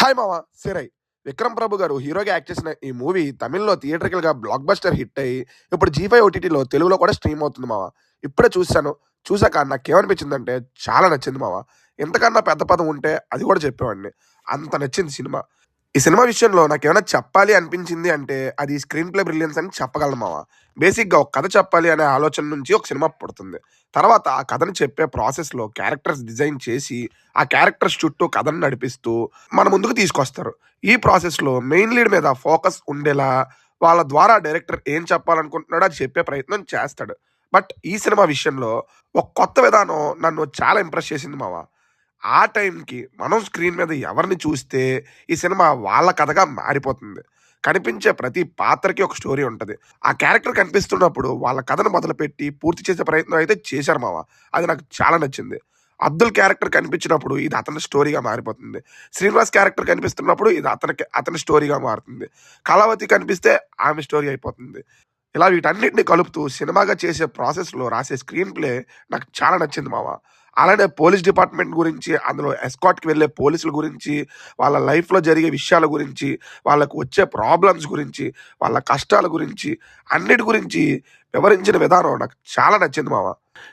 Hi మామ సిరై. విక్రమ్ ప్రభు గారు హీరోగా యాక్ట్ చేసిన ఈ మూవీ తమిళ్లో థియేట్రికల్‌గా బ్లాక్ బస్టర్ హిట్ అయ్యి, ఇప్పుడు జీ5 ఓటీటీలో తెలుగులో కూడా స్ట్రీమ్ అవుతుంది మామ. ఇప్పుడే చూసాను. చూసాక నాకేమనిపించిందంటే చాలా నచ్చింది మామ. ఇంతకన్నా పెద్ద పదం ఉంటే అది కూడా చెప్పేవాడిని. అంత నచ్చింది సినిమా. ఈ సినిమా విషయంలో నాకేమైనా చెప్పాలి అనిపించింది అంటే అది స్క్రీన్ ప్లే బ్రిలియన్స్ అని చెప్పగలను మామ. బేసిక్‌గా ఒక కథ చెప్పాలి అనే ఆలోచన నుంచి ఒక సినిమా పుడుతుంది. తర్వాత ఆ కథను చెప్పే ప్రాసెస్‌లో క్యారెక్టర్స్ డిజైన్ చేసి, ఆ క్యారెక్టర్స్ చుట్టూ కథను నడిపిస్తూ మన ముందుకు తీసుకొస్తారు. ఈ ప్రాసెస్‌లో మెయిన్ లీడ్ మీద ఫోకస్ ఉండేలా వాళ్ళ ద్వారా డైరెక్టర్ ఏం చెప్పాలనుకుంటున్నాడో అది చెప్పే ప్రయత్నం చేస్తాడు. బట్ ఈ సినిమా విషయంలో ఒక కొత్త విధానం నన్ను చాలా ఇంప్రెస్ చేసింది మామ. ఆ టైంకి మనం స్క్రీన్ మీద ఎవరిని చూస్తే ఈ సినిమా వాళ్ళ కథగా మారిపోతుంది. కనిపించే ప్రతి పాత్రకి ఒక స్టోరీ ఉంటది. ఆ క్యారెక్టర్ కనిపిస్తున్నప్పుడు వాళ్ళ కథను మొదలుపెట్టి పూర్తి చేసే ప్రయత్నం అయితే చేశారు మావ. అది నాకు చాలా నచ్చింది. అబ్దుల్ క్యారెక్టర్ కనిపించినప్పుడు ఇది అతని స్టోరీగా మారిపోతుంది. శ్రీనివాస్ క్యారెక్టర్ కనిపిస్తున్నప్పుడు ఇది అతని స్టోరీగా మారుతుంది. కళావతి కనిపిస్తే ఆమె స్టోరీ అయిపోతుంది. ఇలా వీటన్నిటిని కలుపుతూ సినిమాగా చేసే ప్రాసెస్‌లో రాసే స్క్రీన్ ప్లే నాకు చాలా నచ్చింది మావ. అలానే పోలీస్ డిపార్ట్‌మెంట్ గురించి, అందులో ఎస్కార్ట్‌కి వెళ్ళే పోలీసుల గురించి, వాళ్ళ లైఫ్‌లో జరిగే విషయాల గురించి, వాళ్ళకు వచ్చే ప్రాబ్లమ్స్ గురించి, వాళ్ళ కష్టాల గురించి, అన్నిటి గురించి వివరించిన విధానం నాకు చాలా నచ్చింది మావ.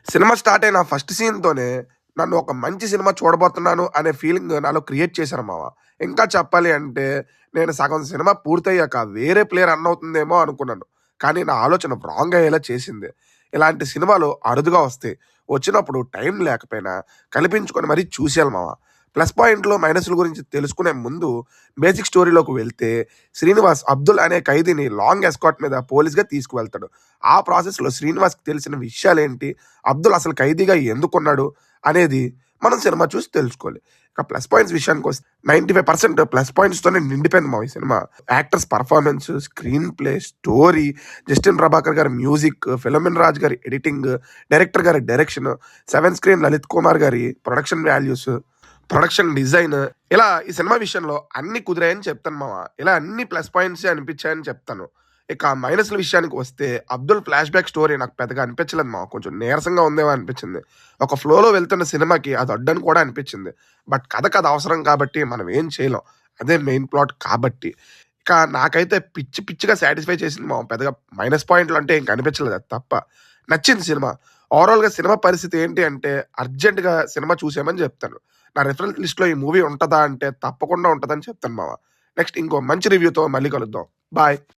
సినిమా స్టార్ట్ అయిన ఫస్ట్ సీన్‌తోనే నన్ను ఒక మంచి సినిమా చూడబోతున్నాను అనే ఫీలింగ్ నాలో క్రియేట్ చేశారు మావ. ఇంకా చెప్పాలి అంటే నేను సగం సినిమా పూర్తయ్యాక వేరే ప్లే రన్ అవుతుందేమో అనుకున్నాను. కానీ నా ఆలోచన రాంగ్ అయ్యేలా చేసింది. ఇలాంటి సినిమాలు అరుదుగా వస్తాయి. వచ్చినప్పుడు టైం లేకపోయినా కల్పించుకొని మరీ చూసేయాలి మావ. ప్లస్ పాయింట్లు, మైనస్‌ల గురించి తెలుసుకునే ముందు బేసిక్ స్టోరీలోకి వెళ్తే శ్రీనివాస్ అబ్దుల్ అనే ఖైదీని లాంగ్ ఎస్కార్ట్ మీద పోలీస్‌గా తీసుకువెళ్తాడు. ఆ ప్రాసెస్‌లో శ్రీనివాస్‌కి తెలిసిన విషయాలేంటి, అబ్దుల్ అసలు ఖైదీగా ఎందుకున్నాడు అనేది మనం సినిమా చూసి తెలుసుకోవాలి. ఇక ప్లస్ పాయింట్స్ విషయానికొస్తే 95% ప్లస్ పాయింట్స్‌తోనే నిండిపోయింది మావ ఈ cinema. Actors performance, screen play, story, Justin Prabhakar గారి మ్యూజిక్, ఫిలోమిన్ రాజ్ గారి ఎడిటింగ్, డైరెక్టర్ గారి direction, seven screen Lalit Kumar గారి ప్రొడక్షన్ వాల్యూస్, ప్రొడక్షన్ డిజైన్, ఇలా ఈ సినిమా విషయంలో అన్ని కుదిరాయని చెప్తాను మావ. ఇలా అన్ని ప్లస్ పాయింట్సే అనిపించాయని చెప్తాను. ఇక మైనస్‌ల విషయానికి వస్తే అబ్దుల్ ఫ్లాష్ బ్యాక్ స్టోరీ నాకు పెద్దగా అనిపించలేదు మావ. కొంచెం నీరసంగా ఉందేమో అనిపించింది. ఒక ఫ్లోలో వెళ్తున్న సినిమాకి అది అడ్డని కూడా అనిపించింది. బట్ కథకు అది అవసరం కాబట్టి మనం ఏం చేయలేం. అదే మెయిన్ ప్లాట్ కాబట్టి. ఇక నాకైతే పిచ్చి పిచ్చిగా సాటిస్ఫై చేసింది మావ. పెద్దగా మైనస్ పాయింట్లు అంటే ఇంక అనిపించలేదు అది తప్ప. నచ్చింది సినిమా. ఓవరాల్‌గా సినిమా పరిస్థితి ఏంటి అంటే అర్జెంట్‌గా సినిమా చూసేయమని చెప్తాను. నా రిఫరెన్స్ లిస్ట్‌లో ఈ మూవీ ఉంటదా అంటే తప్పకుండా ఉంటదని చెప్తాను మావ. నెక్స్ట్ ఇంకో మంచి రివ్యూతో మళ్ళీ కలుద్దాం. బాయ్.